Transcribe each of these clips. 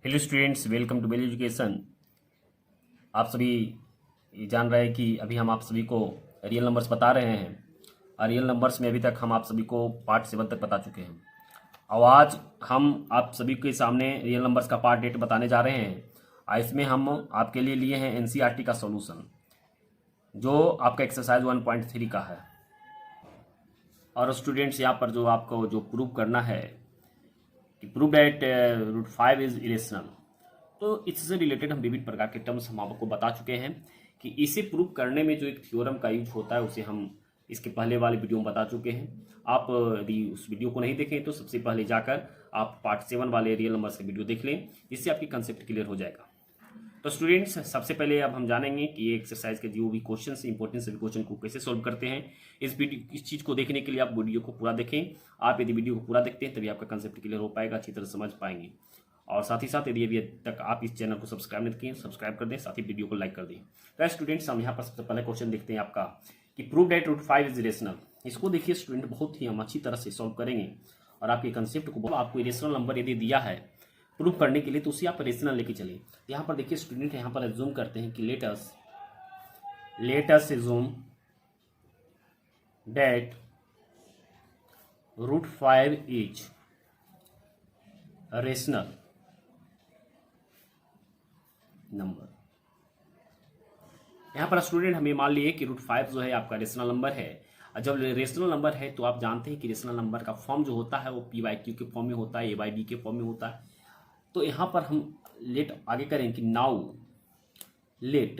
Hello students, welcome to well education. आप सभी ये जान रहे हैं कि अभी हम आप सभी को रियल नंबर्स बता रहे हैं और रियल नंबर्स में अभी तक हम आप सभी को पार्ट 7 तक बता चुके हैं। और आज हम आप सभी के सामने रियल नंबर्स का पार्ट 8 बताने जा रहे हैं और इसमें हम आपके लिए लिए हैं एनसीईआरटी का सॉल्यूशन, जो आपका एक्सरसाइज 1.3 का है। और स्टूडेंट्स, यहाँ पर जो आपको जो प्रूव करना है कि प्रूव दैट √5 इज इरेशनल, तो इससे रिलेटेड हम विभिन्न प्रकार के टर्म्स हम आपको बता चुके हैं कि इसे प्रूव करने में जो एक थ्योरम का यूज होता है उसे हम इसके पहले वाले वीडियो में बता चुके हैं। आप यदि उस वीडियो को नहीं देखें तो सबसे पहले जाकर आप पार्ट 7 वाले रियल नंबर्स के वीडियो देख लें, जिससे आपकी कंसेप्ट क्लियर हो जाएगा। तो स्टूडेंट्स, सबसे पहले अब हम जानेंगे कि ये एक्सरसाइज के जो भी क्वेश्चन से इंपॉर्टेंट सभी क्वेश्चन को कैसे सॉल्व करते हैं। इस चीज़ को देखने के लिए आप वीडियो को पूरा देखें। आप यदि वीडियो को पूरा देखते हैं तभी आपका कंसेप्ट क्लियर हो पाएगा, अच्छी तरह समझ पाएंगे। और साथ ही साथ यदि अभी तक आप इस चैनल को सब्सक्राइब नहीं किए, सब्सक्राइब कर दें, साथ ही वीडियो को लाइक कर दें। तो स्टूडेंट्स, हम यहाँ पर सबसे पहले क्वेश्चन देखते हैं आपका कि प्रूव दैट √5 इज इरेशनल। इसको देखिए स्टूडेंट, बहुत ही हम अच्छी तरह से सॉल्व करेंगे और आपके कंसेप्ट को, आपको इरेशनल नंबर यदि दिया है प्रूव करने के लिए तो उसे आप रेशनल लेके चलिए। यहाँ पर देखिए स्टूडेंट, यहाँ पर एज्यूम करते हैं कि let us assume that √5 is rational number. यहाँ पर स्टूडेंट हमें मान लिए कि √5 जो है आपका रेशनल नंबर है। और जब रेशनल नंबर है तो आप जानते हैं कि रेशनल नंबर का फॉर्म जो होता है वो p/q के फॉर्म में होता है, a/b के फॉर्म में होता है। तो यहाँ पर हम लेट आगे करें कि now let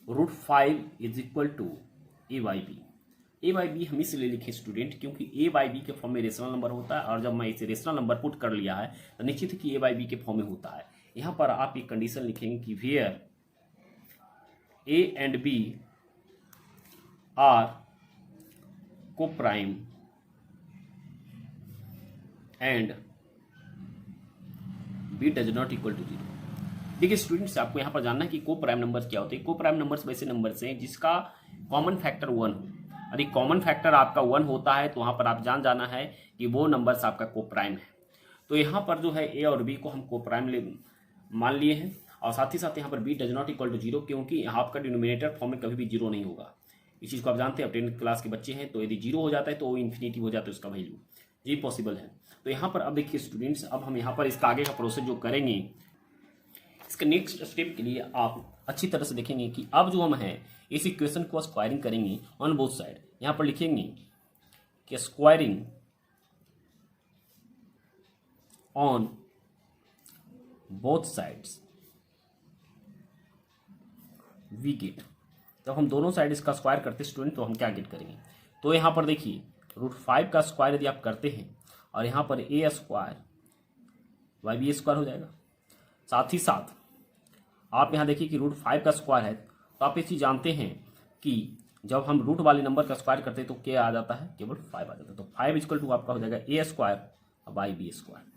√5 is equal to a/b। a/b हम इसलिए लिखे स्टूडेंट क्योंकि a/b के फॉर्म में रेशनल नंबर होता है, और जब मैं इसे रेशनल नंबर पुट कर लिया है तो निश्चित है कि a/b के फॉर्म में होता है। यहाँ पर आप एक कंडीशन लिखेंगे कि where a and b are coprime and b does not equal to 0। देखिए स्टूडेंट्स, आपको यहाँ पर जानना है कि को प्राइम नंबर्स क्या होते हैं। को प्राइम नंबर्स वैसे नंबर्स हैं जिसका कॉमन फैक्टर 1 हो। यदि कॉमन फैक्टर आपका 1 होता है तो वहाँ पर आप जाना है कि वो नंबर्स आपका को प्राइम है। तो यहाँ पर जो है a और b को हम को प्राइम मान लिए हैं, और साथ ही साथ यहाँ पर b does not equal to 0, क्योंकि यहाँ आपका डिनोमिनेटर फॉर्म में कभी भी 0 नहीं होगा। इस चीज़ को आप जानते हैं, अब 10th क्लास के बच्चे हैं, तो यदि 0 हो जाता है तो वो इन्फिनिटी हो जाता है उसका वैल्यू, ये पॉसिबल है। तो यहाँ पर अब देखिए स्टूडेंट्स, अब हम यहाँ पर इसका आगे का प्रोसेस जो करेंगे, इसके नेक्स्ट स्टेप के लिए आप अच्छी तरह से देखेंगे कि अब जो हम हैं इस इक्वेशन को स्क्वायरिंग करेंगे ऑन बोथ साइड। यहाँ पर लिखेंगे कि squaring on both sides we get. जब हम दोनों साइड इसका स्क्वायर करते हैं स्टूडेंट तो हम क्या गेट करेंगे। तो यहाँ पर देखिए √5 का स्क्वायर यदि आप करते हैं और यहाँ पर a स्क्वायर y स्क्वायर हो जाएगा। साथ ही साथ आप यहाँ देखिए कि √5 का स्क्वायर है, तो आप ये चीज़ जानते हैं कि जब हम रूट वाले नंबर का स्क्वायर करते हैं तो क्या आ जाता है, केवल 5 आ जाता है। तो 5 इक्वल टू आपका हो जाएगा a स्क्वायर और y स्क्वायर।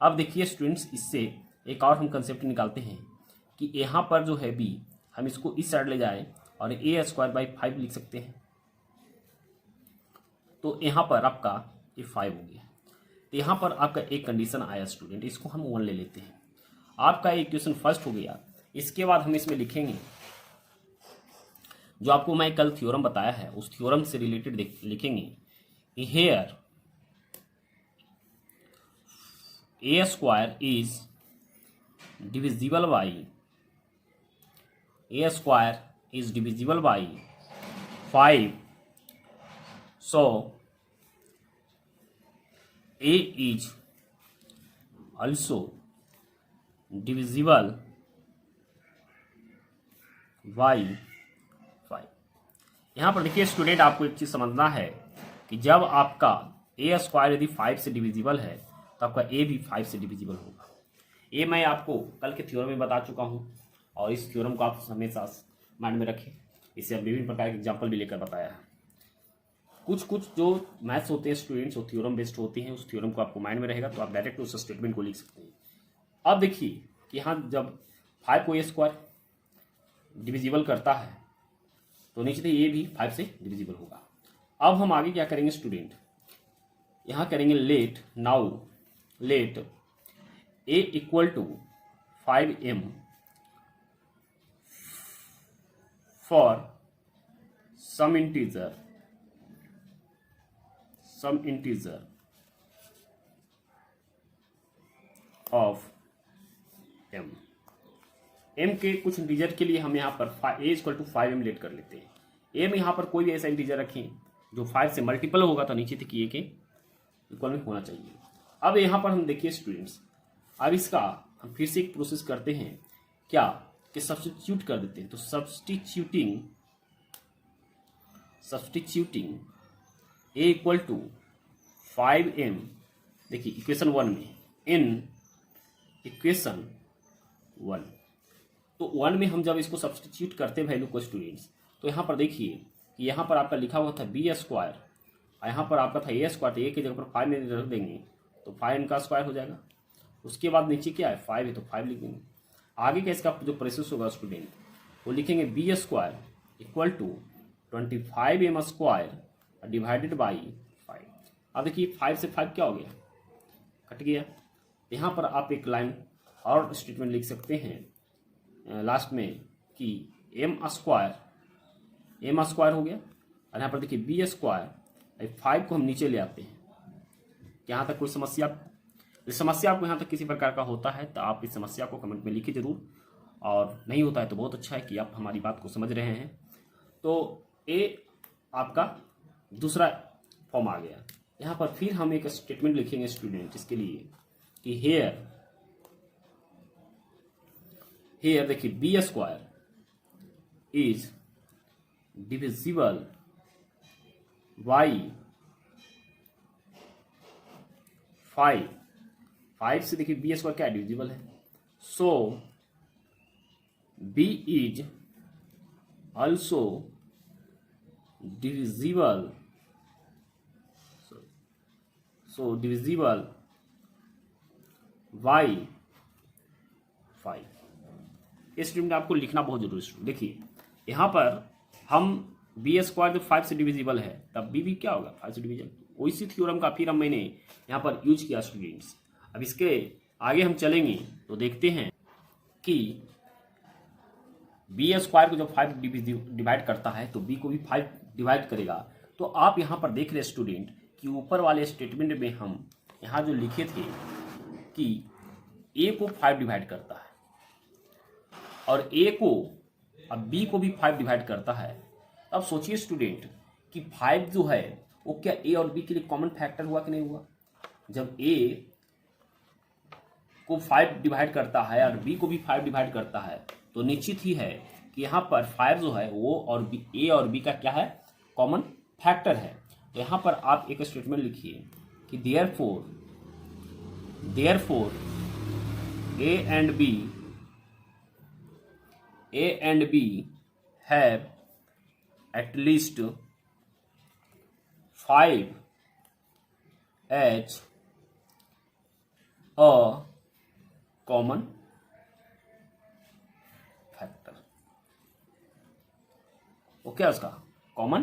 अब देखिए स्टूडेंट्स, इससे एक और हम कंसेप्ट निकालते हैं कि यहाँ पर जो है b, हम इसको इस साइड ले जाएं और a स्क्वायर बाई 5 लिख सकते हैं। तो यहाँ पर आपका ये 5 हो गया। तो यहाँ पर आपका एक कंडीशन आया स्टूडेंट, इसको हम 1 ले लेते हैं। आपका इक्वेशन फर्स्ट हो गया। इसके बाद हम इसमें लिखेंगे जो आपको मैं कल थ्योरम बताया है, उस थ्योरम से रिलेटेड लिखेंगे here a square is divisible by a square is divisible by 5, so a is also divisible by 5। यहाँ पर देखिए स्टूडेंट, आपको एक चीज़ समझना है कि जब आपका a स्क्वायर यदि 5 से डिविजिबल है तो आपका a भी 5 से डिविजिबल होगा। ये मैं आपको कल के थ्योरम में बता चुका हूँ, और इस थ्योरम को आप हमेशा माइंड में रखें। इससे हम विभिन्न प्रकार के एग्जाम्पल भी लेकर बताया है। कुछ जो मैथ्स होते हैं स्टूडेंट्स वो थ्योरम बेस्ड होती हैं, उस थ्योरम को आपको माइंड में रहेगा तो आप डायरेक्ट उस स्टेटमेंट को लिख सकते हैं। अब देखिए कि यहाँ जब 5 को a स्क्वायर डिविजिबल करता है तो निश्चित ही ये भी 5 से डिविजिबल होगा। अब हम आगे क्या करेंगे स्टूडेंट, यहाँ करेंगे let now let a equal to 5m for some integer of m के कुछ इंटीजर के लिए हम यहाँ पर a equal to 5m late कर लेते हैं। a में यहाँ पर कोई भी ऐसा इंटीजर रखें जो 5 से मल्टीपल होगा तो नीचे तक a के इक्वल में होना चाहिए। अब यहाँ पर हम देखिए स्टूडेंट्स, अब इसका हम फिर से एक प्रोसेस करते हैं क्या कि सब्स्टिट्यूट कर देते हैं। तो substituting a equal to 5m, देखिए इक्वेशन 1 में, इन इक्वेशन 1, तो 1 में हम जब इसको सब्स्टिट्यूट करते हैं वैल्यू को स्टूडेंट्स, तो यहाँ पर देखिए कि यहाँ पर आपका लिखा हुआ था b स्क्वायर और यहाँ पर आपका था a स्क्वायर, तो a की जगह पर 5 में रख देंगे तो 5m का स्क्वायर हो जाएगा। उसके बाद नीचे क्या है 5 है तो 5 लिख देंगे। आगे का इसका जो प्रोसेस होगा स्टूडेंट वो लिखेंगे b square equal to 25m square divided by 5। अब देखिए 5 से 5 क्या हो गया, कट गया। यहाँ पर आप एक लाइन और स्टेटमेंट लिख सकते हैं लास्ट में कि m स्क्वायर हो गया और यहाँ पर देखिए b स्क्वायर, 5 को हम नीचे ले आते हैं। यहाँ तक कोई समस्या? इस समस्या आपको यहाँ तक किसी प्रकार का होता है तो आप इस समस्या को कमेंट में लिखिए जरूर, और नहीं होता है तो बहुत अच्छा है कि आप हमारी बात को समझ रहे हैं। तो a आपका दूसरा फॉर्म आ गया। यहाँ पर फिर हम एक स्टेटमेंट लिखेंगे स्टूडेंट इसके लिए कि हेयर देखिए b square is divisible by 5 से देखिए b स्क्वायर क्या डिविजिबल है, सो b is also divisible, so divisible by 5। इस स्टूडेंट आपको लिखना बहुत जरूरी है। देखिए यहाँ पर हम b स्क्वायर जब 5 से डिविजिबल है तब b भी क्या होगा 5 से डिविजिबल। उसी थ्योरम का फिर मैंने यहाँ पर यूज किया स्टूडेंट्स। अब इसके आगे हम चलेंगे तो देखते हैं कि b स्क्वायर को जब 5 डिवाइड करता है तो b को भी 5 डिवाइड करेगा। तो आप यहाँ पर देख रहे स्टूडेंट कि ऊपर वाले स्टेटमेंट में हम यहाँ जो लिखे थे कि a को 5 डिवाइड करता है और a को अब b को भी 5 डिवाइड करता है। अब सोचिए स्टूडेंट कि 5 जो है वो क्या a और b के लिए कॉमन फैक्टर हुआ कि नहीं हुआ। जब a को 5 डिवाइड करता है और b को भी 5 डिवाइड करता है तो निश्चित ही है कि यहाँ पर 5 जो है वो और a और b का क्या है कॉमन फैक्टर है। तो यहाँ पर आप एक स्टेटमेंट लिखिए कि therefore a and b have at least 5 as a common factor. वो क्या उसका कॉमन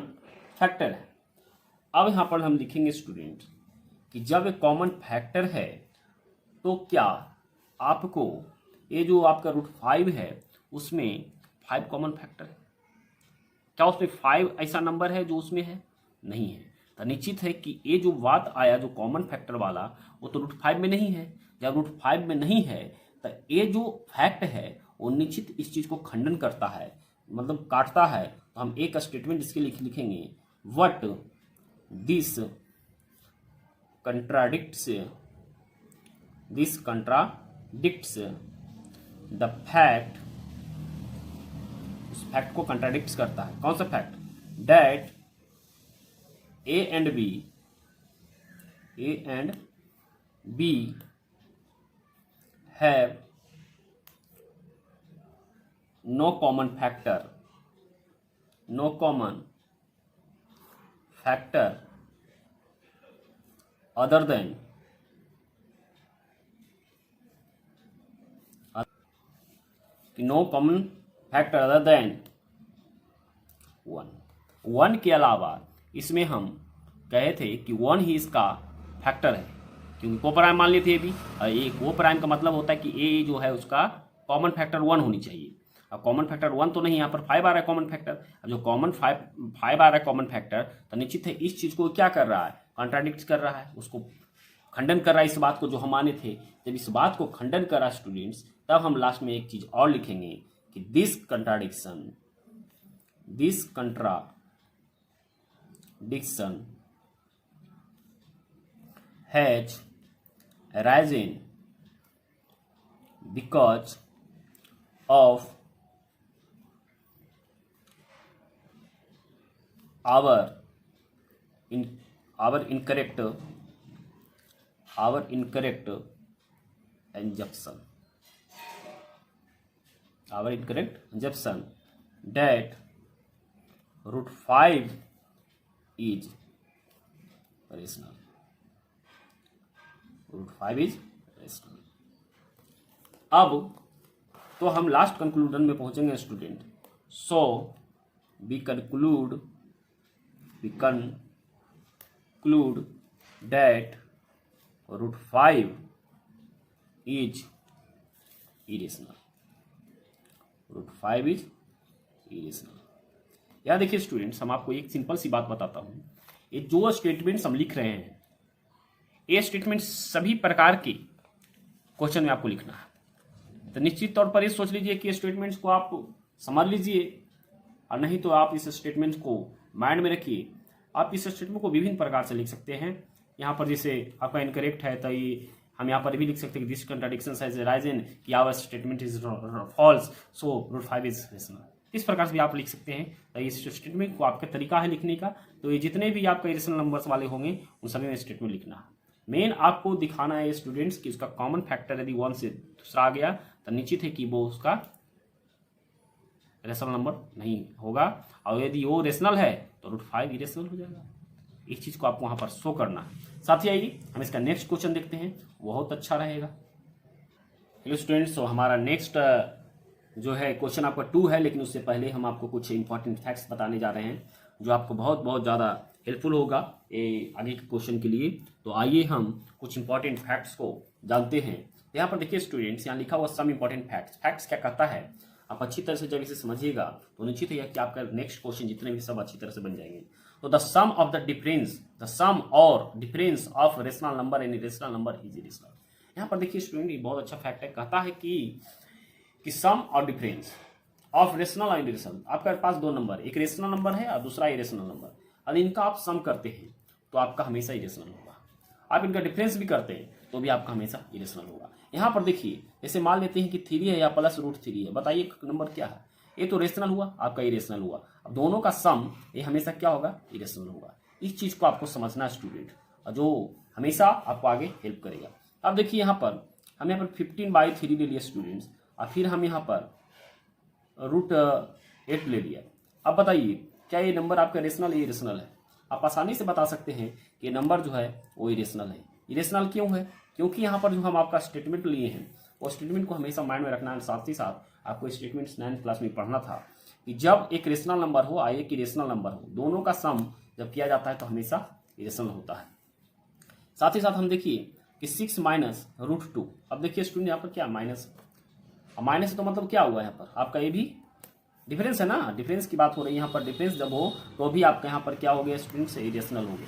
फैक्टर है। अब यहाँ पर हम लिखेंगे स्टूडेंट कि जब एक कॉमन फैक्टर है तो क्या आपको ये जो आपका √5 है उसमें 5 कॉमन फैक्टर है। क्या उसमें 5 ऐसा नंबर है जो उसमें है? नहीं है। तो निश्चित है कि ये जो बात आया जो कॉमन फैक्टर वाला वो तो √5 में नहीं है। जब √5 में नहीं है तो ये जो फैक्ट है वो निश्चित इस चीज को खंडन करता है, मतलब काटता है। तो हम एक स्टेटमेंट इसके लिखेंगे what this contradicts the fact, उस फैक्ट को कंट्राडिक्ट करता है। कौन सा fact? That A and B have no common factor other than one के अलावा इसमें हम कहे थे कि 1 ही इसका फैक्टर है। क्योंकि को प्राइम मान लेते हैं अभी, और ए को प्राइम का मतलब होता है कि ए जो है उसका कॉमन फैक्टर 1 होनी चाहिए। अब कॉमन फैक्टर 1 तो नहीं, यहाँ पर 5 आ रहा है कॉमन फैक्टर। अब जो कॉमन 5 आ रहा है कॉमन फैक्टर, तो निश्चित है इस चीज़ को क्या कर रहा है, कॉन्ट्राडिक्ट कर रहा है, उसको खंडन कर रहा है इस बात को जो हम माने थे। जब इस बात को खंडन कर रहा है स्टूडेंट्स, तब हम लास्ट में एक चीज़ और लिखेंगे कि this contradiction has arisen because of our incorrect assumption that root 5 is rational. Root 5 is rational. अब तो हम लास्ट कंक्लूजन में पहुंचेंगे student. So we conclude that root 5 is irrational. Root 5 is irrational. यहाँ देखिए स्टूडेंट्स, हम आपको एक सिंपल सी बात बताता हूँ। ये जो स्टेटमेंट्स हम लिख रहे हैं, ये स्टेटमेंट सभी प्रकार के क्वेश्चन में आपको लिखना है। तो निश्चित तौर पर ये सोच लीजिए कि स्टेटमेंट्स को आप समझ लीजिए, और नहीं तो आप इस स्टेटमेंट को माइंड में रखिए। आप इस स्टेटमेंट को विभिन्न प्रकार से लिख सकते हैं। यहाँ पर जैसे आपका इनकरेक्ट है तो ये हम यहाँ पर भी लिख सकते हैं कि दिस कंट्राडिक्शन हैज अराइजन, कि our statement is false, so root 5 is rational. इस प्रकार से भी आप लिख सकते हैं। तो इस स्टेटमेंट को आपका तरीका है लिखने का। तो ये जितने भी आपका इरेशनल नंबर्स वाले होंगे उन सभी में स्टेटमेंट लिखना है। मेन आपको दिखाना है स्टूडेंट्स कि उसका कॉमन फैक्टर यदि 1 से दूसरा आ गया तो निश्चित है कि वो उसका रेशनल नंबर नहीं होगा, और यदि वो रेशनल है तो रूट 5 इरेशनल हो जाएगा। इस चीज को आपको वहां पर शो करना है। साथ ही आइए हम इसका नेक्स्ट क्वेश्चन देखते हैं, बहुत अच्छा रहेगा। हेलो स्टूडेंट्स, तो हमारा नेक्स्ट जो है क्वेश्चन आपका 2 है, लेकिन उससे पहले हम आपको कुछ इंपॉर्टेंट फैक्ट्स बताने जा रहे हैं जो आपको बहुत बहुत ज़्यादा हेल्पफुल होगा ये आगे के क्वेश्चन के लिए। तो आइए हम कुछ इंपॉर्टेंट फैक्ट्स को जानते हैं। यहाँ पर देखिए स्टूडेंट्स, यहाँ लिखा हुआ सम इंपॉर्टेंट फैक्ट्स। फैक्ट्स क्या कहता है, आप अच्छी तरह से जब इसे समझिएगा तो निश्चित है कि आपका नेक्स्ट क्वेश्चन जितने भी सब अच्छी तरह से बन जाएंगे। तो द सम और difference of rational number and irrational number is irrational. यहाँ पर देखिए स्टूडेंट, ये बहुत अच्छा फैक्ट है। कहता है कि सम और डिफरेंस ऑफ रेशनल और इरेशनल, आपके पास दो नंबर, एक रेशनल नंबर है और दूसरा इरेशनल नंबर, और इनका आप सम करते हैं तो आपका हमेशा इरेशनल होगा। आप इनका डिफरेंस भी करते हैं तो भी आपका हमेशा इरेशनल होगा। यहाँ पर देखिए, जैसे मान लेते हैं कि 3 है या प्लस रूट 3 है, बताइए नंबर क्या है। ये तो रेशनल हुआ, आपका इरेशनल हुआ। अब दोनों का सम ये हमेशा क्या होगा, इरेशनल होगा। इस चीज को आपको समझना है स्टूडेंट, जो हमेशा आपको आगे हेल्प करेगा। अब देखिए यहाँ पर हम यहाँ पर 15/3 ले लिया स्टूडेंट्स, और फिर हम यहाँ पर रूट 8 ले लिया। अब बताइए क्या ये नंबर आपका रेशनल है, इरेशनल है। आप आसानी से बता सकते हैं कि नंबर जो है वो इरेशनल है। इरेशनल क्यों है, क्योंकि यहाँ पर जो हम आपका स्टेटमेंट लिए हैं वो स्टेटमेंट को हमेशा माइंड में रखना है। साथ ही साथ आपको स्टेटमेंट 9th क्लास में पढ़ना था कि जब एक रेशनल नंबर हो और एक इरेशनल नंबर हो, दोनों का सम जब किया जाता है तो हमेशा इरेशनल होता है। साथ ही साथ हम देखिए कि 6 माइनस रूट 2। अब देखिए स्टूडेंट, यहाँ पर क्या माइनस, माइनस तो मतलब क्या हुआ, यहाँ पर आपका ये भी डिफरेंस है ना, डिफरेंस की बात हो रही है। यहाँ पर डिफरेंस जब हो तो भी आपका यहाँ पर क्या हो गया स्टूडेंट, से इरेशनल हो गया।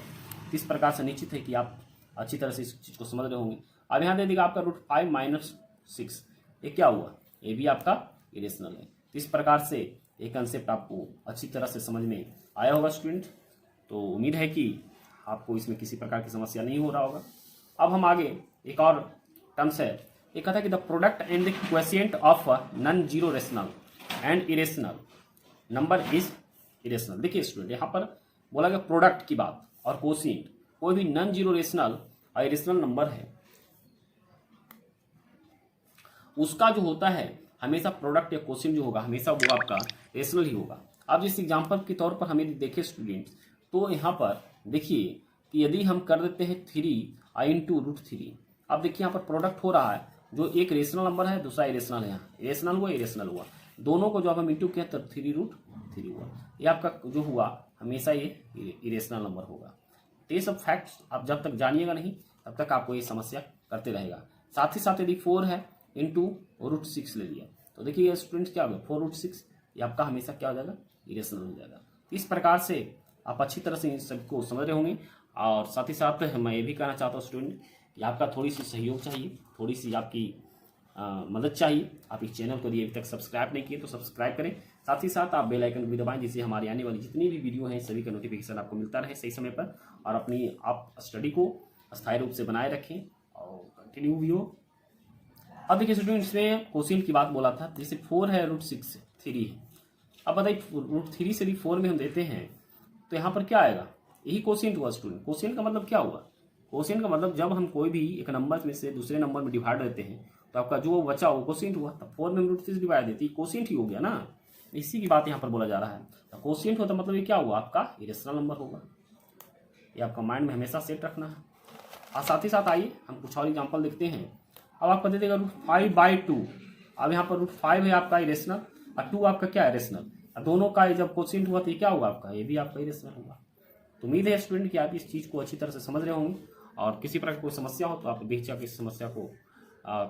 इस प्रकार से निश्चित है कि आप अच्छी तरह से इस चीज़ को समझ रहे होंगे। अब यहाँ दे देगा आपका रूट 5 माइनस 6, ये क्या हुआ, ये भी आपका इरेशनल है। इस प्रकार से ये कंसेप्ट आपको अच्छी तरह से समझ में आया होगा स्टूडेंट। तो उम्मीद है कि आपको इसमें किसी प्रकार की समस्या नहीं हो रहा होगा। अब हम आगे एक और टर्म्स है, ये कहता है कि the product and the quotient of non zero rational and irrational number is irrational. देखिए स्टूडेंट, यहाँ पर बोला गया प्रोडक्ट की बात और क्वोशिएंट, कोई भी नॉन जीरो रेशनल और इरेशनल नंबर है उसका जो होता है हमेशा प्रोडक्ट या क्वोशिएंट जो होगा हमेशा वो आपका रेशनल ही होगा। अब जिस एग्जांपल के तौर पर हमें देखें स्टूडेंट्स, तो यहाँ पर देखिए कि यदि हम कर देते हैं 3 इंटू रूट 3, अब देखिए यहाँ पर प्रोडक्ट हो रहा है, जो एक रेशनल नंबर है दूसरा इरेशनल है। यहाँ इरेशनल हुआ इरेशनल हुआ, दोनों को जब हम इंटू किया तब 3√3 हुआ। ये आपका जो हुआ हमेशा ये इरेशनल नंबर होगा। तो ये सब फैक्ट्स आप जब तक जानिएगा नहीं तब तक आपको ये समस्या करते रहेगा। साथ ही साथ यदि 4 है इंटू √6 ले लिया तो देखिए स्टूडेंट्स क्या होगा 4√6, ये आपका हमेशा क्या हो जाएगा, इरेशनल हो जाएगा। तो इस प्रकार से आप अच्छी तरह से इन सबको समझ रहे होंगे। और साथ ही साथ मैं ये भी कहना चाहता हूँ स्टूडेंट कि आपका थोड़ी सी सहयोग चाहिए, थोड़ी सी आपकी मदद चाहिए। आप इस चैनल को यदि अभी तक सब्सक्राइब नहीं किए तो सब्सक्राइब करें, साथ ही साथ आप बेल आइकन भी दबाएं जिससे हमारी आने वाली जितनी भी वीडियो हैं सभी का नोटिफिकेशन आपको मिलता रहे सही समय पर, और अपनी आप स्टडी को अस्थायी रूप से बनाए रखें और कंटिन्यू भी हो। अब देखिए स्टूडेंट्स में क्वेश्चन की बात बोला था, जैसे 4 है √6 3 है। अब बताइए √3 से 4 में हम देते हैं तो यहाँ पर क्या आएगा, यही क्वेश्चन हुआ स्टूडेंट। क्वेश्चन का मतलब क्या हुआ, क्वेश्चन का मतलब जब हम कोई भी एक नंबर में से दूसरे नंबर में डिवाइड देते हैं तो आपका जो बचा वो क्वेश्चन हुआ, तब 4 में √3 डिवाइड देती क्वेश्चन ही हो गया ना, इसी की बात यहाँ पर बोला जा रहा है। तो क्वेश्चन होता मतलब ये क्या हुआ, आपका इरेशनल नंबर होगा। ये आपका माइंड में हमेशा सेट रखना है। और साथ ही साथ आइए हम कुछ और एग्जाम्पल देखते हैं। अब आपका दे देगा √5/2। अब यहाँ पर √5 है आपका इरेशनल और 2 आपका क्या है रेशनल। दोनों का जब क्वेश्चन हुआ तो ये क्या होगा आपका, ये भी आपका इरेशनल होगा। तो उम्मीद है स्टूडेंट कि आप इस चीज़ को अच्छी तरह से समझ रहे होंगे, और किसी प्रकार की कोई समस्या हो तो आप बेहिचक इस समस्या को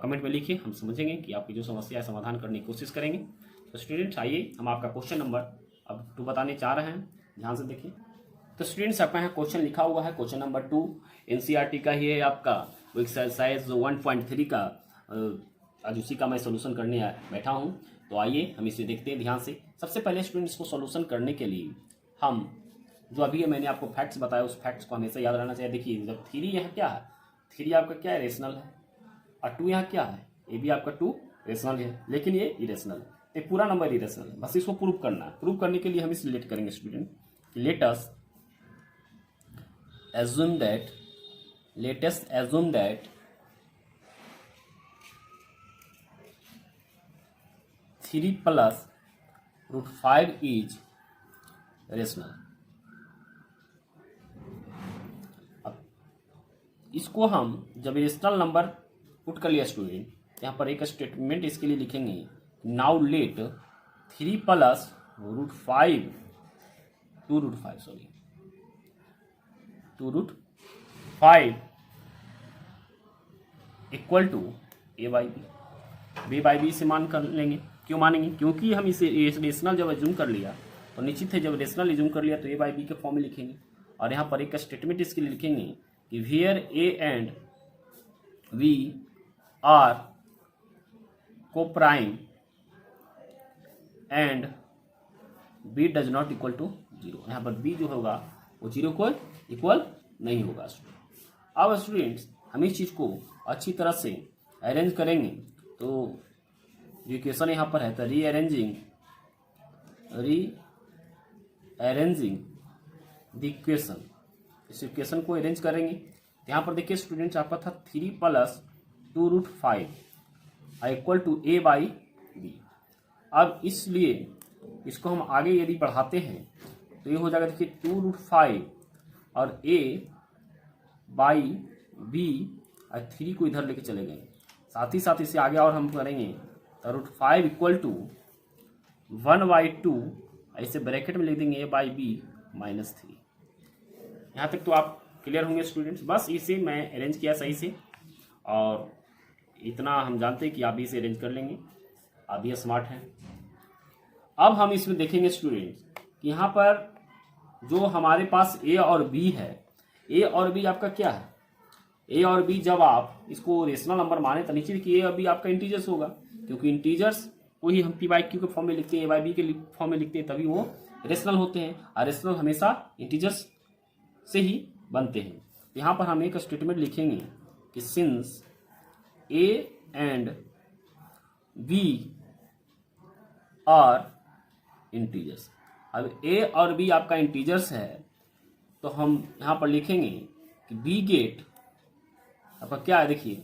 कमेंट में लिखिए, हम समझेंगे कि आपकी जो समस्या है समाधान करने की कोशिश करेंगे। तो स्टूडेंट्स आइए हम आपका क्वेश्चन नंबर अब 2 बताने चाह रहे हैं, ध्यान से देखिए। तो स्टूडेंट्स आपका यहाँ क्वेश्चन लिखा हुआ है, क्वेश्चन नंबर 2 एनसीईआरटी का ही है आपका, एक्सरसाइज 1.3 का, आज उसी का मैं सोल्यूशन करने बैठा हूँ। तो आइए हम इसे देखते हैं ध्यान से। सबसे पहले स्टूडेंट्स को सोल्यूशन करने के लिए हम जो अभी मैंने आपको फैक्ट्स बताया उस फैक्ट्स को हमेशा याद रहना चाहिए। देखिए जब 3 यहाँ क्या है, 3 आपका क्या है, रेशनल है, और 2 यहाँ क्या है, ये भी आपका 2 रेशनल है, लेकिन ये इरेशनल है। ये पूरा नंबर इरेशनल है, बस इसको प्रूव करना है। प्रूव करने के लिए हम इसे लेट करेंगे student, let us assume that let us assume that 3 plus √5 is rational। अब इसको हम जब रेशनल नंबर पुट कर लिया स्टूडेंट, यहाँ पर एक स्टेटमेंट इसके लिए लिखेंगे, now let 3 plus √5 2√5 equal to a/b से मान कर लेंगे। क्यों मानेंगे, क्योंकि हम इसे रेशनल जब एज्यूम कर लिया तो निश्चित है जब रेशनल एज्यूम कर लिया तो a/b के फॉर्म में लिखेंगे। और यहाँ पर एक स्टेटमेंट इसके लिए लिखेंगे कि where a and b are coprime and b does not equal to 0। यहाँ पर b जो होगा वो 0 को इक्वल नहीं होगा स्टूडेंट। अब स्टूडेंट्स हम इस चीज़ को अच्छी तरह से अरेंज करेंगे। तो जो इक्वेशन यहाँ पर है तो रीअरेंजिंग द इक्वेशन, इस इक्वेशन को अरेंज करेंगे। तो यहाँ पर देखिए स्टूडेंट्स आपका था 3 plus 2√5 इक्वल टू a/b। अब इसलिए इसको हम आगे यदि बढ़ाते हैं तो ये हो जाएगा, देखिए 2√5 और a/b और 3 को इधर लेके चले गए। साथ ही साथ इसे आगे और हम करेंगे तो √5 इक्वल टू 1/2, ऐसे ब्रैकेट में लिख देंगे a/b -3। यहाँ तक तो आप क्लियर होंगे स्टूडेंट्स। बस इसे मैं अरेंज किया सही से, और इतना हम जानते हैं कि आप भी इसे अरेंज कर लेंगे, आप भी स्मार्ट हैं। अब हम इसमें देखेंगे स्टूडेंट्स कि यहाँ पर जो हमारे पास a और b है, a और b आपका क्या है, a और b जब आप इसको रेशनल नंबर माने तो नीचे देखिए a और b आपका इंटीजर्स होगा, क्योंकि इंटीजर्स को ही हम p/q के फॉर्म में लिखते हैं, a/b के फॉर्म में लिखते हैं, तभी वो रेशनल होते हैं। और रेशनल हमेशा इंटीजर्स से ही बनते हैं। तो यहाँ पर हम एक स्टेटमेंट लिखेंगे कि since a and b are integers. अब a और b आपका इंटीजर्स है तो हम यहाँ पर लिखेंगे कि b गेट आपका क्या है, देखिए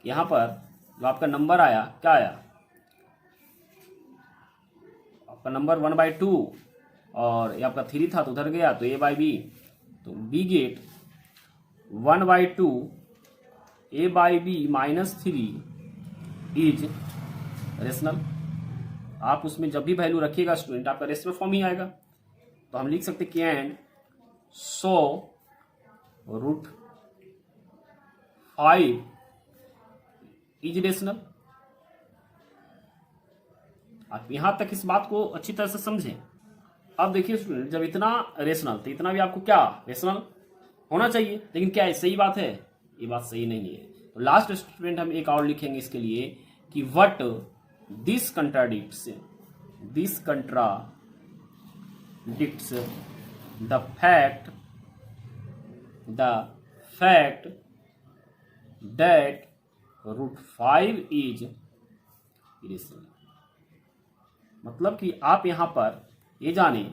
यहाँ पर जो आपका नंबर आया क्या आया, आपका नंबर 1/2 और ये आपका 3 था तो उधर गया तो a/b, तो b gate 1/2 a/b -3 is rational. आप उसमें जब भी वैल्यू रखिएगा स्टूडेंट आपका रेशनल फॉर्म ही आएगा। तो हम लिख सकते कि एंड सो 5 इज रेशनल। आप यहां तक इस बात को अच्छी तरह से समझें। अब देखिए स्टूडेंट, जब इतना रेशनल तो इतना भी आपको क्या रेशनल होना चाहिए, लेकिन क्या सही बात है? ये बात सही नहीं है। तो लास्ट स्टूडेंट हम एक और लिखेंगे इसके लिए कि what this contradicts the fact that √5 is irrational. मतलब कि आप यहां पर ये जाने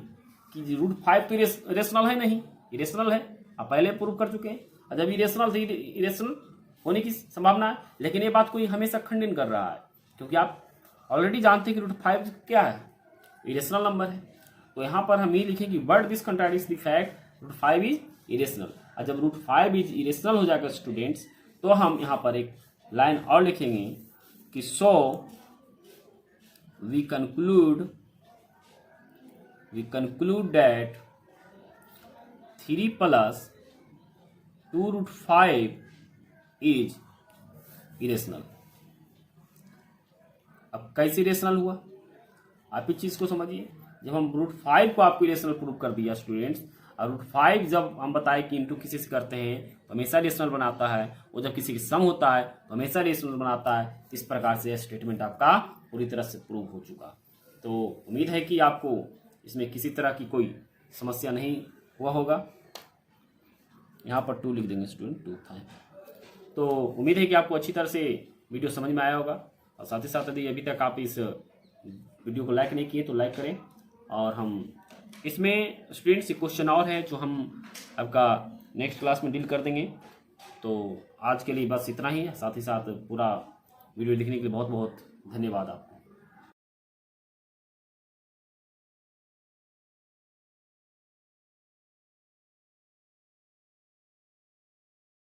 कि √5 तो इरेशनल है नहीं, इरेशनल है। आप पहले प्रूव कर चुके हैं। और जब इरेशनल तो इरेशनल होने की संभावना है, लेकिन ये बात कोई हमेशा खंडन कर रहा है, क्योंकि आप ऑलरेडी जानते हैं कि √5 क्या है, इरेशनल नंबर है। तो यहां पर हम ये लिखें कि but this contradicts the fact √5 is irrational. और जब √5 इज इरेशनल हो जाएगा स्टूडेंट्स, तो हम यहां पर एक लाइन और लिखेंगे कि so we conclude that 3 + 2√5 is irrational. अब कैसे इरेशनल हुआ, आप इस चीज को समझिए। जब हम √5 को आपको इरेशनल प्रूव कर दिया स्टूडेंट्स, और √5 जब हम बताए कि इंटू किसी से करते हैं तो हमेशा रेशनल बनाता है, वो जब किसी के सम होता है तो हमेशा रेशनल बनाता है। इस प्रकार से स्टेटमेंट आपका पूरी तरह से प्रूव हो चुका। तो उम्मीद है कि आपको इसमें किसी तरह की कोई समस्या नहीं हुआ होगा। यहाँ पर 2 लिख देंगे स्टूडेंट, 2 था। तो उम्मीद है कि आपको अच्छी तरह से वीडियो समझ में आया होगा। और साथ ही साथ यदि अभी तक आप इस वीडियो को लाइक नहीं किए तो लाइक करें। और हम इसमें स्टूडेंट्स एक क्वेश्चन और है जो हम आपका नेक्स्ट क्लास में डील कर देंगे। तो आज के लिए बस इतना ही है। साथ ही साथ पूरा वीडियो देखने के लिए बहुत बहुत धन्यवाद आपको।